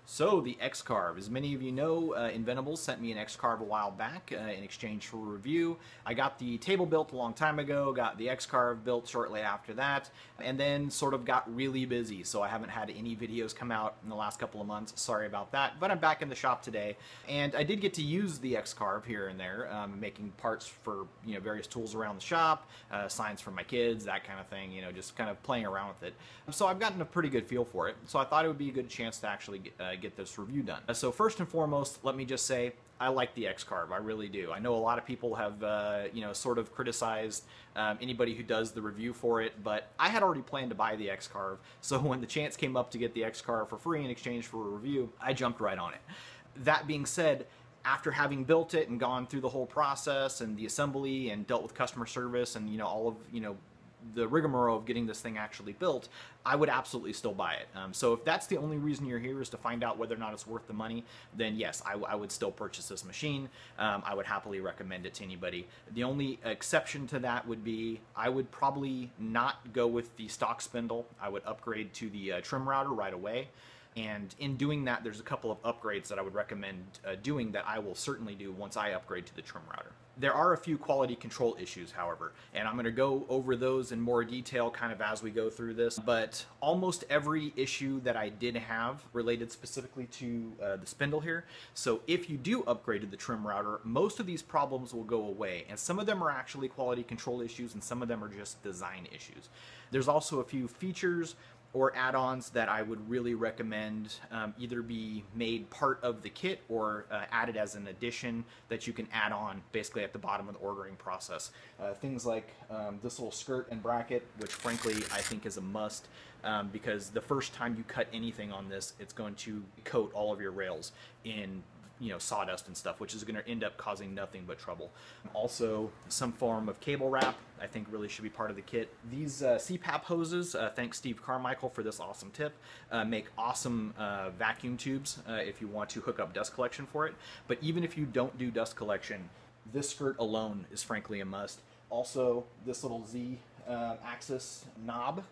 So the X-Carve, as many of you know, Inventables sent me an X-Carve a while back in exchange for a review. I got the table built a long time ago, got the X-Carve built shortly after that, and then sort of got really busy, so I haven't had any videos come out in the last couple of months. Sorry about that, but I'm back in the shop today, and I did get to use the X-Carve here and there, making parts for various tools around the shop, signs for my kids, that kind of thing, just kind of playing around with it. So I've gotten a pretty good feel for it, so I thought it would be a good chance to actually get this review done. So first and foremost, let me just say I like the X-Carve. I really do. I know a lot of people have sort of criticized anybody who does the review for it, but I had already planned to buy the X-Carve, so when the chance came up to get the X-Carve for free in exchange for a review, I jumped right on it. That being said, after having built it and gone through the whole process and the assembly and dealt with customer service and all of the rigmarole of getting this thing actually built, I would absolutely still buy it. So if that's the only reason you're here is to find out whether or not it's worth the money, then yes, I would still purchase this machine. I would happily recommend it to anybody. The only exception to that would be I would probably not go with the stock spindle. I would upgrade to the trim router right away. And in doing that, there's a couple of upgrades that I would recommend doing that I will certainly do once I upgrade to the trim router. There are a few quality control issues, however, and I'm going to go over those in more detail kind of as we go through this, but almost every issue that I did have related specifically to the spindle here. So if you do upgrade to the trim router, most of these problems will go away, and some of them are actually quality control issues and some of them are just design issues. There's also a few features or add-ons that I would really recommend either be made part of the kit or added as an addition that you can add on basically at the bottom of the ordering process. Things like this little skirt and bracket, which frankly I think is a must because the first time you cut anything on this, it's going to coat all of your rails in sawdust and stuff, which is going to end up causing nothing but trouble. Also, some form of cable wrap, I think really should be part of the kit. These CPAP hoses, thanks Steve Carmichael for this awesome tip, make awesome vacuum tubes if you want to hook up dust collection for it. But even if you don't do dust collection, this skirt alone is frankly a must. Also, this little Z axis knob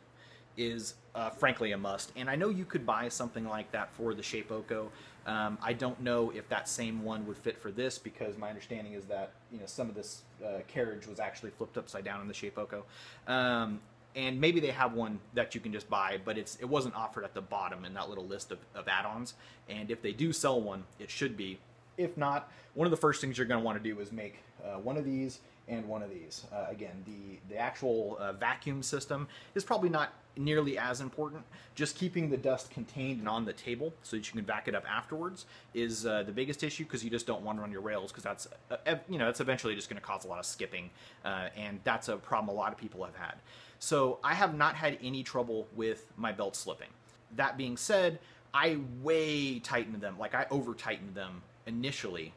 is frankly a must, and I know you could buy something like that for the Shapeoko. I don't know if that same one would fit for this because my understanding is that some of this carriage was actually flipped upside down in the Shapeoko, and maybe they have one that you can just buy, but it wasn't offered at the bottom in that little list of add-ons, and if they do sell one, it should be. If not, one of the first things you're going to want to do is make one of these and one of these. Again, the actual vacuum system is probably not nearly as important. Just keeping the dust contained and on the table so that you can vac it up afterwards is the biggest issue, because you just don't want it on your rails, because that's that's eventually just going to cause a lot of skipping, and that's a problem a lot of people have had. So I have not had any trouble with my belt slipping. That being said, I way tightened them, like I over tightened them initially.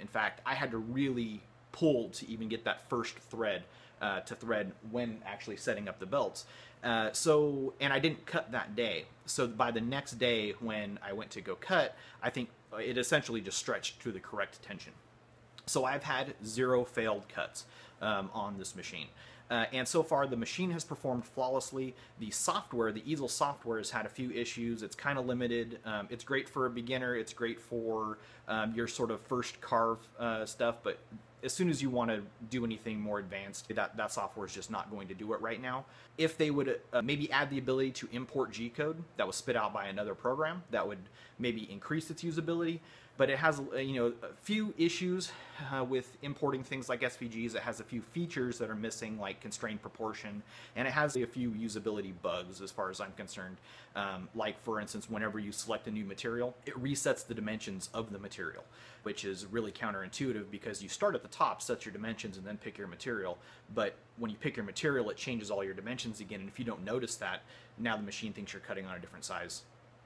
In fact, I had to really pull to even get that first thread to thread when actually setting up the belts. And I didn't cut that day. So by the next day when I went to go cut, I think it essentially just stretched to the correct tension. So I've had 0 failed cuts on this machine. And so far the machine has performed flawlessly. The software, the Easel software, has had a few issues. It's kind of limited. It's great for a beginner. It's great for your sort of first carve stuff, but as soon as you want to do anything more advanced, that software is just not going to do it right now. If they would maybe add the ability to import G-code that was spit out by another program, that would maybe increase its usability. But it has a few issues with importing things like SVGs. It has a few features that are missing, like constrained proportion, and it has a few usability bugs as far as I'm concerned. Like for instance, whenever you select a new material, it resets the dimensions of the material, which is really counterintuitive because you start at the top, set your dimensions, and then pick your material. But when you pick your material, it changes all your dimensions again, and if you don't notice that, now the machine thinks you're cutting on a different size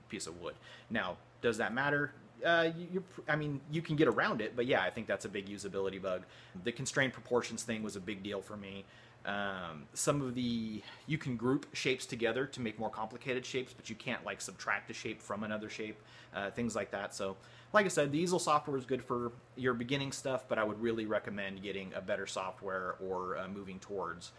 piece of wood. Now, does that matter? I mean, you can get around it, but yeah, I think that's a big usability bug. The constrained proportions thing was a big deal for me. You can group shapes together to make more complicated shapes, but you can't like subtract a shape from another shape, things like that. So like I said, the Easel software is good for your beginning stuff, but I would really recommend getting a better software or moving towards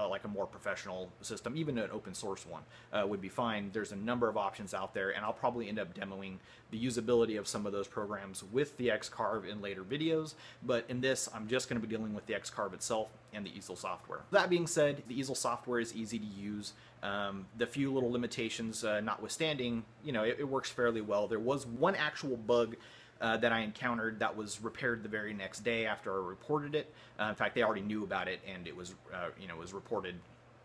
like a more professional system, even an open source one would be fine. There's a number of options out there, and I'll probably end up demoing the usability of some of those programs with the X-Carve in later videos, but in this, I'm just going to be dealing with the X-Carve itself and the Easel software. That being said, the Easel software is easy to use. The few little limitations notwithstanding, it works fairly well. There was one actual bug that I encountered that was repaired the very next day after I reported it. In fact, they already knew about it, and it was, was reported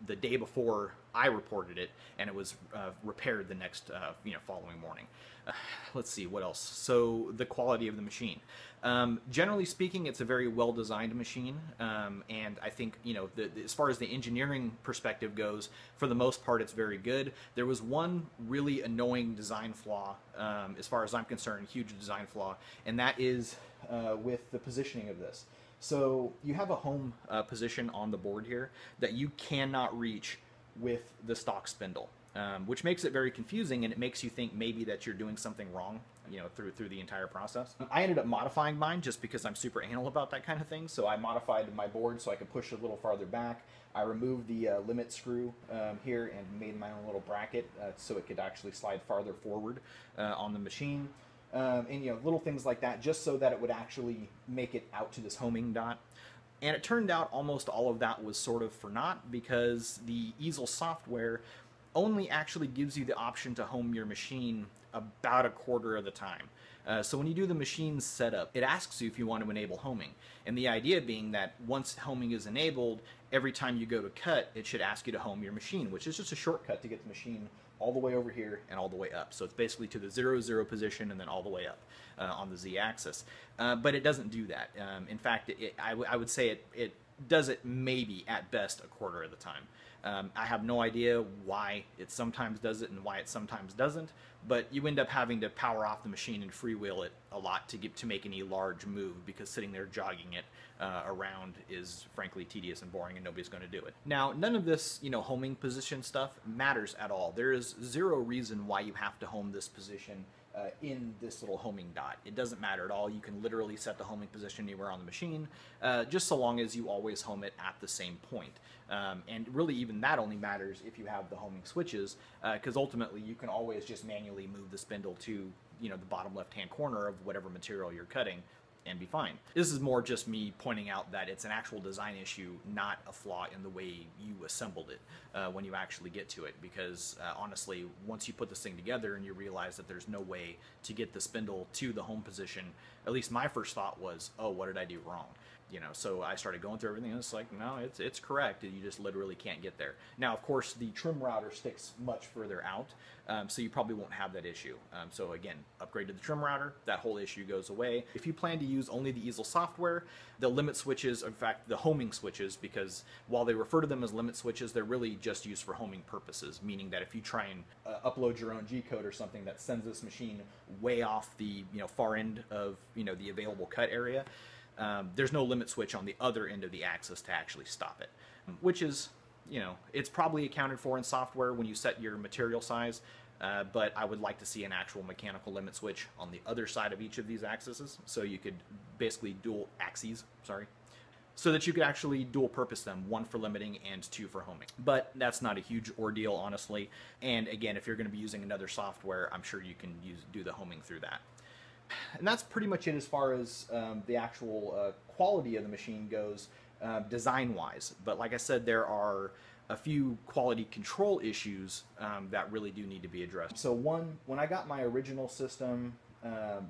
the day before I reported it, and it was repaired the next, following morning. Let's see what else. So the quality of the machine. Generally speaking, it's a very well-designed machine, and I think as far as the engineering perspective goes, for the most part, it's very good. There was one really annoying design flaw, as far as I'm concerned, huge design flaw, and that is with the positioning of this. So you have a home position on the board here that you cannot reach with the stock spindle, which makes it very confusing, and it makes you think maybe that you're doing something wrong, through the entire process. I ended up modifying mine just because I'm super anal about that kind of thing. So I modified my board so I could push it a little farther back. I removed the limit screw here and made my own little bracket so it could actually slide farther forward on the machine. And little things like that, just so that it would actually make it out to this homing dot. And it turned out almost all of that was sort of for naught, because the Easel software only actually gives you the option to home your machine about a quarter of the time. So when you do the machine setup, it asks you if you want to enable homing. And the idea being that once homing is enabled, every time you go to cut, it should ask you to home your machine, which is just a shortcut to get the machine all the way over here and all the way up. So it's basically to the 0, 0 position and then all the way up on the Z-axis. But it doesn't do that. In fact, I would say it does it maybe at best a quarter of the time. I have no idea why it sometimes does it and why it sometimes doesn't, but you end up having to power off the machine and freewheel it a lot to make any large move, because sitting there jogging it around is frankly tedious and boring, and nobody's going to do it. Now, none of this, homing position stuff matters at all. There is zero reason why you have to home this position in this little homing dot. It doesn't matter at all. You can literally set the homing position anywhere on the machine, just so long as you always home it at the same point. And really, even that only matters if you have the homing switches, because ultimately you can always just manually move the spindle to the bottom left-hand corner of whatever material you're cutting, and be fine. This is more just me pointing out that it's an actual design issue, not a flaw in the way you assembled it when you actually get to it, because honestly, once you put this thing together and you realize that there's no way to get the spindle to the home position, at least my first thought was, oh, what did I do wrong? So I started going through everything, and it's like, no, it's correct. You just literally can't get there. Now, of course, the trim router sticks much further out, so you probably won't have that issue. So again, upgrade to the trim router, that whole issue goes away. If you plan to use only the Easel software, the limit switches, in fact, the homing switches, because while they refer to them as limit switches, they're really just used for homing purposes, meaning that if you try and upload your own G-code or something that sends this machine way off the far end of the available cut area, there's no limit switch on the other end of the axis to actually stop it, which is, it's probably accounted for in software when you set your material size, but I would like to see an actual mechanical limit switch on the other side of each of these axes, so you could basically so that you could actually dual purpose them, one for limiting and two for homing. But that's not a huge ordeal, honestly, and again, if you're going to be using another software, I'm sure you can do the homing through that. And that's pretty much it as far as the actual quality of the machine goes, design-wise. But like I said, there are a few quality control issues that really do need to be addressed. So one, when I got my original system,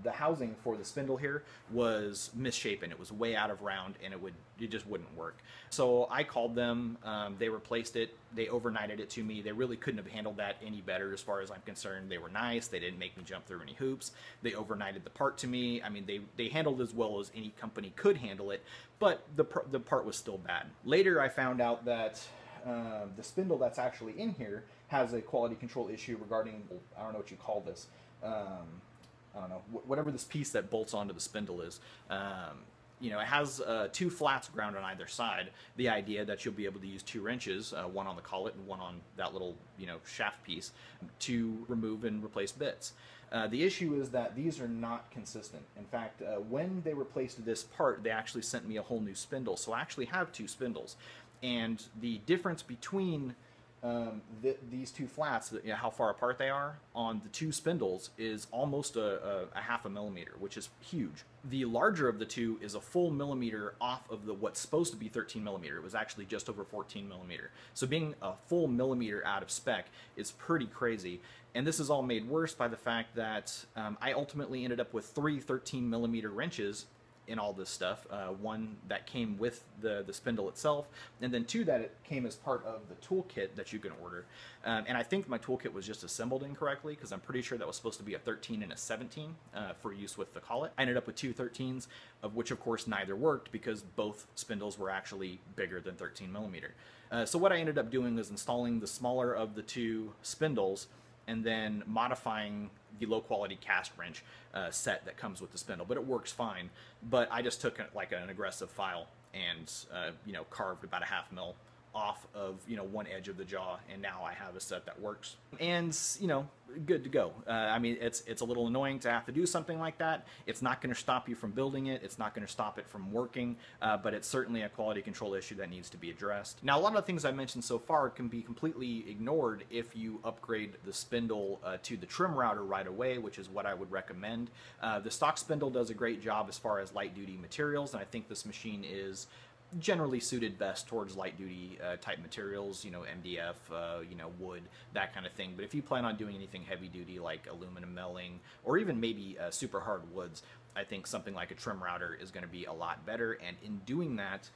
the housing for the spindle here was misshapen. It was way out of round, and it just wouldn't work. So I called them, they replaced it, they overnighted it to me. They really couldn't have handled that any better as far as I'm concerned. They were nice, they didn't make me jump through any hoops. They overnighted the part to me. I mean, they handled as well as any company could handle it, but the part was still bad. Later I found out that the spindle that's actually in here has a quality control issue regarding, I don't know what you call this, I don't know, whatever this piece that bolts onto the spindle is. It has two flats ground on either side. The idea that you'll be able to use 2 wrenches, one on the collet and one on that little, shaft piece, to remove and replace bits. The issue is that these are not consistent. In fact, when they replaced this part, they actually sent me a whole new spindle. So I actually have 2 spindles. and the difference between these two flats, you know, how far apart they are on the two spindles, is almost a half a millimeter, which is huge. The larger of the two is a full millimeter off of the what's supposed to be 13 millimeter. It was actually just over 14 millimeter. So being a full millimeter out of spec is pretty crazy. And this is all made worse by the fact that I ultimately ended up with 3 13 millimeter wrenches in all this stuff. One that came with the spindle itself, and then 2 that it came as part of the toolkit that you can order. And I think my toolkit was just assembled incorrectly, because I'm pretty sure that was supposed to be a 13 and a 17 for use with the collet. I ended up with 2 13s, of which of course neither worked, because both spindles were actually bigger than 13 millimeter. So what I ended up doing was installing the smaller of the 2 spindles, and then modifying the low quality cast wrench set that comes with the spindle, but it works fine. But I just took like an aggressive file and you know, carved about a ½ mil off of, you know, one edge of the jaw, and now I have a set that works and, you know, good to go. I mean, it's a little annoying to have to do something like that. It's not going to stop you from building it. It's not going to stop it from working, but it's certainly a quality control issue that needs to be addressed. Now, a lot of the things I mentioned so far can be completely ignored if you upgrade the spindle to the trim router right away, which is what I would recommend. The stock spindle does a great job as far as light duty materials, and I think this machine is generally suited best towards light duty type materials, you know, MDF, you know, wood, that kind of thing. But if you plan on doing anything heavy duty like aluminum milling, or even maybe super hard woods, I think something like a trim router is going to be a lot better. And in doing that,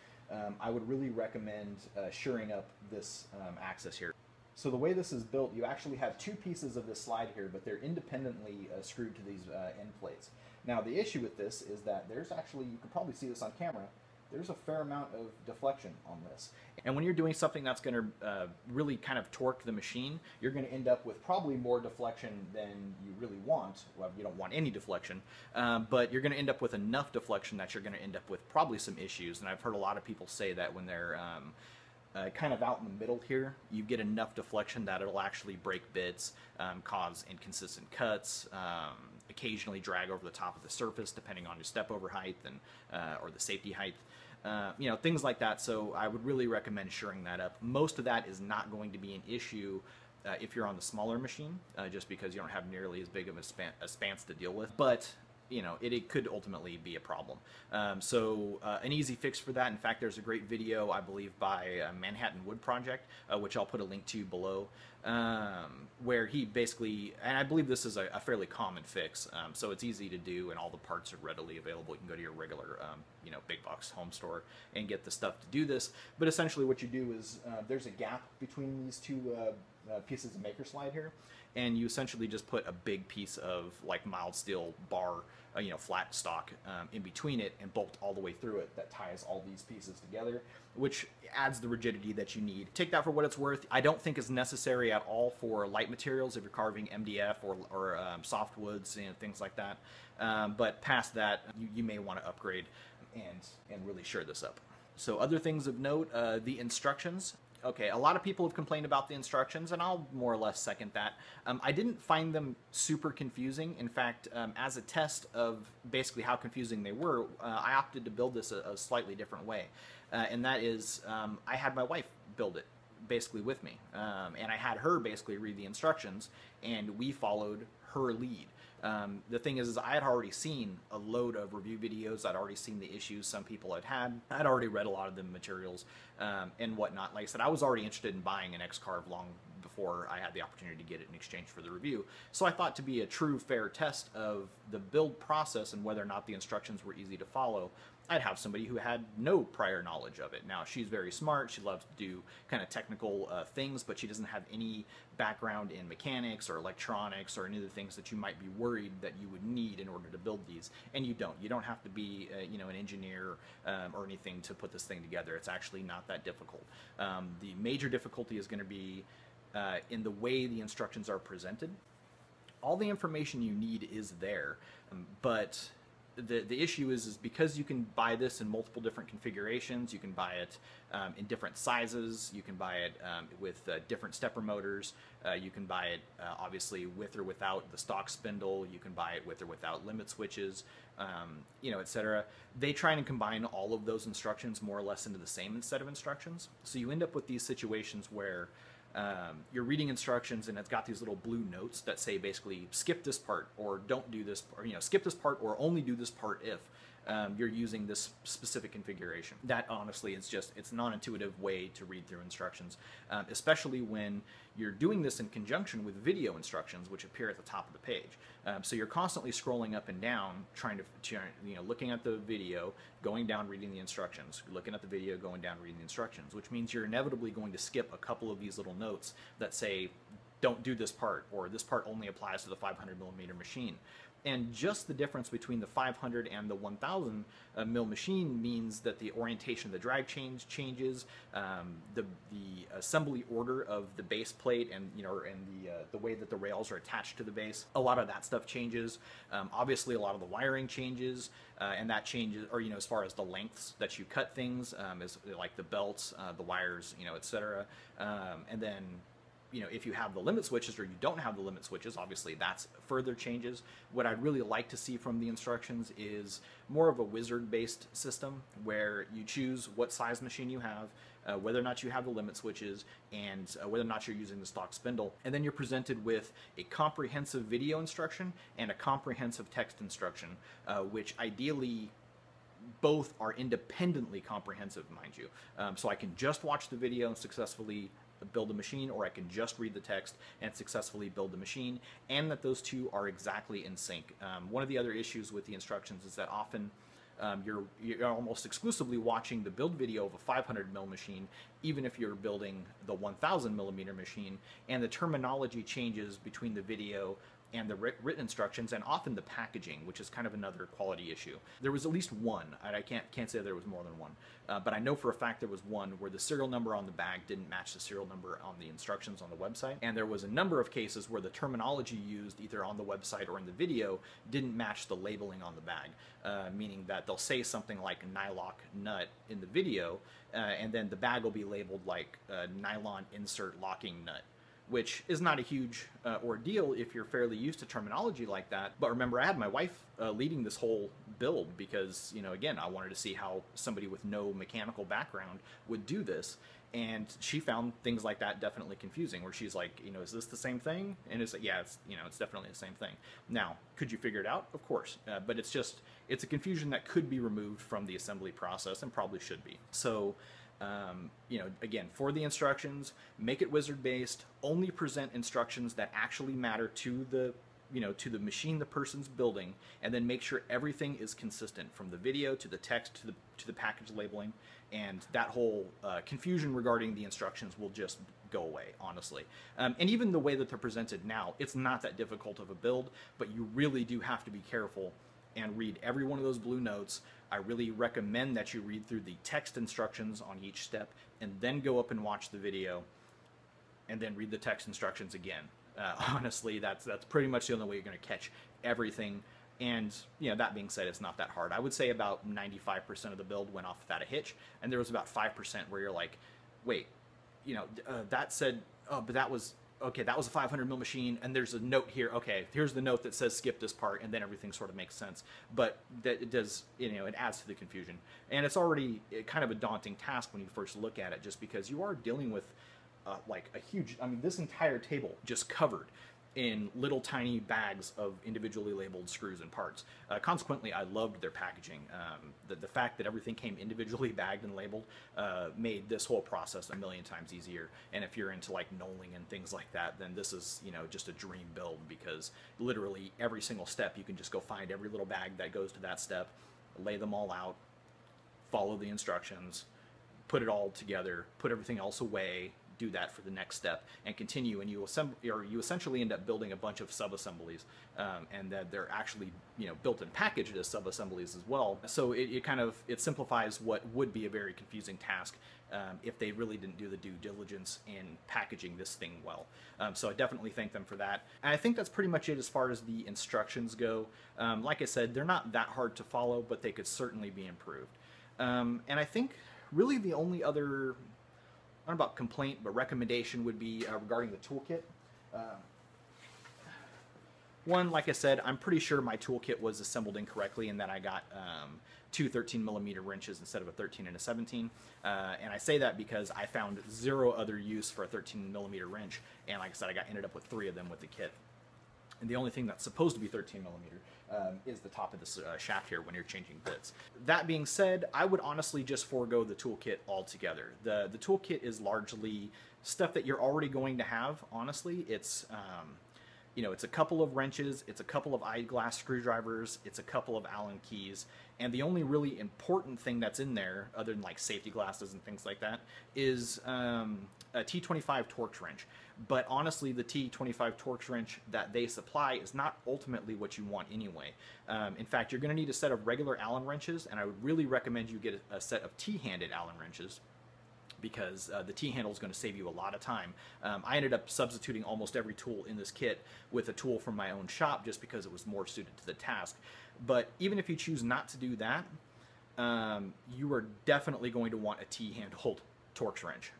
I would really recommend shoring up this axis here. So the way this is built, you actually have 2 pieces of this slide here, but they're independently screwed to these end plates. Now the issue with this is that there's actually, you can probably see this on camera, there's a fair amount of deflection on this. And when you're doing something that's going to really kind of torque the machine, you're going to end up with probably more deflection than you really want. Well, you don't want any deflection, but you're going to end up with enough deflection that you're going to end up with probably some issues. And I've heard a lot of people say that when they're kind of out in the middle here, you get enough deflection that it'll actually break bits, cause inconsistent cuts, occasionally drag over the top of the surface depending on your step over height and or the safety height. You know, things like that. So I would really recommend shoring that up. Most of that is not going to be an issue if you're on the smaller machine, just because you don't have nearly as big of a spans to deal with. But you know, it could ultimately be a problem. So an easy fix for that, in fact, there's a great video, I believe, by ManhattanWoodProjects, which I'll put a link to below, where he basically, and I believe this is a fairly common fix, so it's easy to do and all the parts are readily available. You can go to your regular, you know, big box home store and get the stuff to do this. But essentially what you do is there's a gap between these 2 pieces of maker slide here, and you essentially just put a big piece of like mild steel bar, you know, flat stock in between it, and bolt all the way through it. That ties all these pieces together, which adds the rigidity that you need. Take that for what it's worth. I don't think it's necessary at all for light materials if you're carving MDF or soft woods and things like that. But past that, you may want to upgrade and really shore this up. So other things of note, the instructions. Okay, a lot of people have complained about the instructions, and I'll more or less second that. I didn't find them super confusing. In fact, as a test of basically how confusing they were, I opted to build this a slightly different way. And that is, I had my wife build it basically with me. And I had her basically read the instructions, and we followed her lead. The thing is I had already seen a load of review videos. I'd already seen the issues some people had had. I'd already read a lot of the materials and whatnot. Like I said, I was already interested in buying an X-Carve long before I had the opportunity to get it in exchange for the review. So I thought, to be a true fair test of the build process and whether or not the instructions were easy to follow, I'd have somebody who had no prior knowledge of it. Now, she's very smart. She loves to do kind of technical things, but she doesn't have any background in mechanics or electronics or any of the things that you might be worried that you would need in order to build these. And you don't. You don't have to be, you know, an engineer or anything to put this thing together. It's actually not that difficult. The major difficulty is going to be in the way the instructions are presented. All the information you need is there, but the issue is because you can buy this in multiple different configurations. You can buy it in different sizes. You can buy it with different stepper motors. You can buy it obviously with or without the stock spindle. You can buy it with or without limit switches, you know, etc. They try and combine all of those instructions more or less into the same set of instructions. So you end up with these situations where you're reading instructions and it's got these little blue notes that say basically skip this part or don't do this, or, you know, skip this part or only do this part if you're using this specific configuration. That honestly is just, it's a non-intuitive way to read through instructions, especially when you're doing this in conjunction with video instructions, which appear at the top of the page. So you're constantly scrolling up and down, trying to, you know, looking at the video, going down, reading the instructions, looking at the video, going down, reading the instructions, which means you're inevitably going to skip a couple of these little notes that say, don't do this part, or this part only applies to the 500mm machine. And just the difference between the 500 and the 1000 mil machine means that the orientation of the drag changes, the assembly order of the base plate, and you know, and the way that the rails are attached to the base. A lot of that stuff changes. Obviously, a lot of the wiring changes, and that changes, or you know, as far as the lengths that you cut things, is like the belts, the wires, you know, etc. And then, you know, if you have the limit switches or you don't have the limit switches, obviously that's further changes. What I'd really like to see from the instructions is more of a wizard-based system where you choose what size machine you have, whether or not you have the limit switches, and whether or not you're using the stock spindle. And then you're presented with a comprehensive video instruction and a comprehensive text instruction, which ideally both are independently comprehensive, mind you. So I can just watch the video and successfully build a machine, or I can just read the text and successfully build the machine, and that those two are exactly in sync. One of the other issues with the instructions is that often you're almost exclusively watching the build video of a 500mm machine, even if you're building the 1000mm machine, and the terminology changes between the video and the written instructions, and often the packaging, which is kind of another quality issue. There was at least one, and I can't say there was more than one, but I know for a fact there was one where the serial number on the bag didn't match the serial number on the instructions on the website, and there was a number of cases where the terminology used either on the website or in the video didn't match the labeling on the bag, meaning that they'll say something like nylock nut in the video, and then the bag will be labeled like nylon insert locking nut, which is not a huge ordeal if you're fairly used to terminology like that. But remember, I had my wife leading this whole build because, you know, again, I wanted to see how somebody with no mechanical background would do this. And she found things like that definitely confusing, where she's like, you know, is this the same thing? And it's like, yeah, it's, you know, it's definitely the same thing. Now, could you figure it out? Of course. But it's just, it's a confusion that could be removed from the assembly process, and probably should be. So, you know, again, for the instructions, make it wizard-based, only present instructions that actually matter to the, you know, to the machine the person's building, and then make sure everything is consistent from the video to the text to the package labeling, and that whole confusion regarding the instructions will just go away, honestly. And even the way that they're presented now, it's not that difficult of a build, but you really do have to be careful and read every one of those blue notes. I really recommend that you read through the text instructions on each step, and then go up and watch the video, and then read the text instructions again. Honestly, that's pretty much the only way you're going to catch everything. And, you know, that being said, it's not that hard. I would say about 95% of the build went off without a hitch, and there was about 5% where you're like, wait, you know, that said, oh, but that was, okay, that was a 500mm machine, and there's a note here. Okay, here's the note that says skip this part, and then everything sort of makes sense. But that it does, you know, it adds to the confusion. And it's already kind of a daunting task when you first look at it, just because you are dealing with like a huge, I mean, this entire table just covered in little tiny bags of individually labeled screws and parts. Consequently, I loved their packaging. The fact that everything came individually bagged and labeled made this whole process a million times easier. And if you're into like knolling and things like that, then this is, you know, just a dream build, because literally every single step you can just go find every little bag that goes to that step, lay them all out, follow the instructions, put it all together, put everything else away, do that for the next step and continue, and you essentially end up building a bunch of sub-assemblies, and that they're actually, you know, built and packaged as sub-assemblies as well. So it kind of simplifies what would be a very confusing task if they really didn't do the due diligence in packaging this thing well. So I definitely thank them for that. And I think that's pretty much it as far as the instructions go. Like I said, they're not that hard to follow, but they could certainly be improved. And I think really the only other, I don't know about complaint, but recommendation would be regarding the toolkit. One, like I said, I'm pretty sure my toolkit was assembled incorrectly and that I got two 13mm wrenches instead of a 13 and a 17. And I say that because I found zero other use for a 13mm wrench, and like I said, I ended up with 3 of them with the kit. And the only thing that's supposed to be 13mm is the top of this shaft here when you're changing bits. That being said, I would honestly just forego the toolkit altogether. The toolkit is largely stuff that you're already going to have, honestly. It's you know, it's a couple of wrenches, it's a couple of eyeglass screwdrivers, it's a couple of Allen keys, and the only really important thing that's in there, other than like safety glasses and things like that, is a T25 Torx wrench. But honestly, the T25 Torx wrench that they supply is not ultimately what you want anyway. In fact, you're going to need a set of regular Allen wrenches, and I would really recommend you get a set of T-handed Allen wrenches, because the T-handle is going to save you a lot of time. I ended up substituting almost every tool in this kit with a tool from my own shop just because it was more suited to the task. But even if you choose not to do that, you are definitely going to want a T-handled Torx wrench,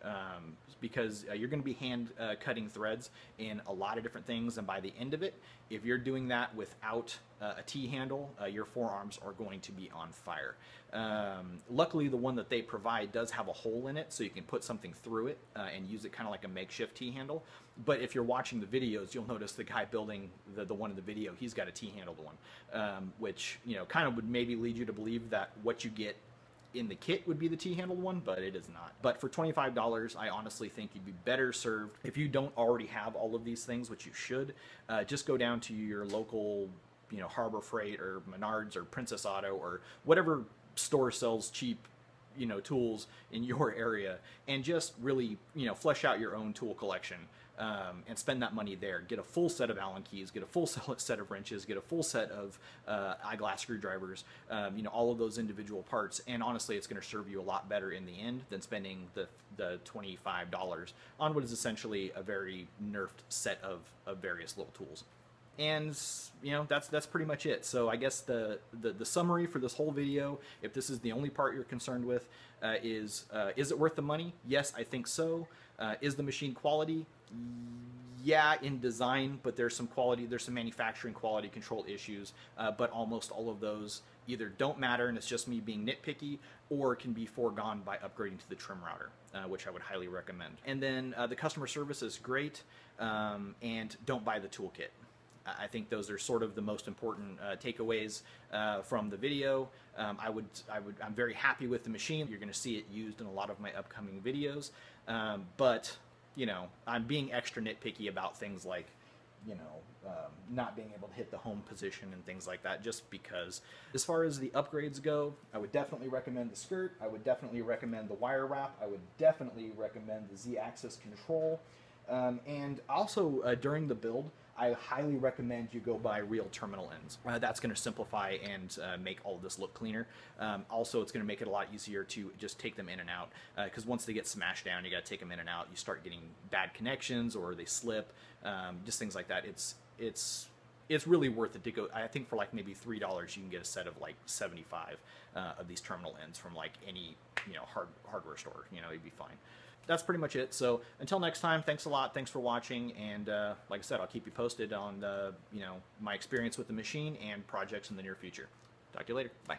because you're going to be hand cutting threads in a lot of different things, and by the end of it, if you're doing that without a T-handle, your forearms are going to be on fire. Luckily, the one that they provide does have a hole in it, so you can put something through it and use it kind of like a makeshift T-handle. But if you're watching the videos, you'll notice the guy building the one in the video, he's got a T-handled one, which, you know, kind of would maybe lead you to believe that what you get in the kit would be the T-handled one, but it is not. But for $25, I honestly think you'd be better served if you don't already have all of these things, which you should. Just go down to your local, you know, Harbor Freight or Menards or Princess Auto or whatever store sells cheap, you know, tools in your area, and just really, you know, flesh out your own tool collection. And spend that money there. Get a full set of Allen keys, get a full set of wrenches, get a full set of eyeglass screwdrivers, you know, all of those individual parts. And honestly, it's going to serve you a lot better in the end than spending the $25 on what is essentially a very nerfed set of various little tools. And, you know, that's pretty much it. So I guess the summary for this whole video, if this is the only part you're concerned with, is it worth the money? Yes, I think so. Is the machine quality? Yeah, in design, but there's some manufacturing quality control issues, but almost all of those either don't matter and it's just me being nitpicky, or can be foregone by upgrading to the trim router, which I would highly recommend. And then the customer service is great, and don't buy the toolkit. I think those are sort of the most important takeaways from the video. I'm very happy with the machine. You're going to see it used in a lot of my upcoming videos, but you know, I'm being extra nitpicky about things like, you know, not being able to hit the home position and things like that, just because. As far as the upgrades go, I would definitely recommend the skirt. I would definitely recommend the wire wrap. I would definitely recommend the Z-axis control. And also during the build, I highly recommend you go buy real terminal ends. That's going to simplify and make all of this look cleaner. Also, it's going to make it a lot easier to just take them in and out, because once they get smashed down, you got to take them in and out. You start getting bad connections or they slip, just things like that. It's really worth it to go. I think for like maybe $3, you can get a set of like 75 of these terminal ends from like any, you know, hardware store. You know, you'd be fine. That's pretty much it. So until next time, thanks a lot. Thanks for watching. And like I said, I'll keep you posted on you know, my experience with the machine and projects in the near future. Talk to you later. Bye.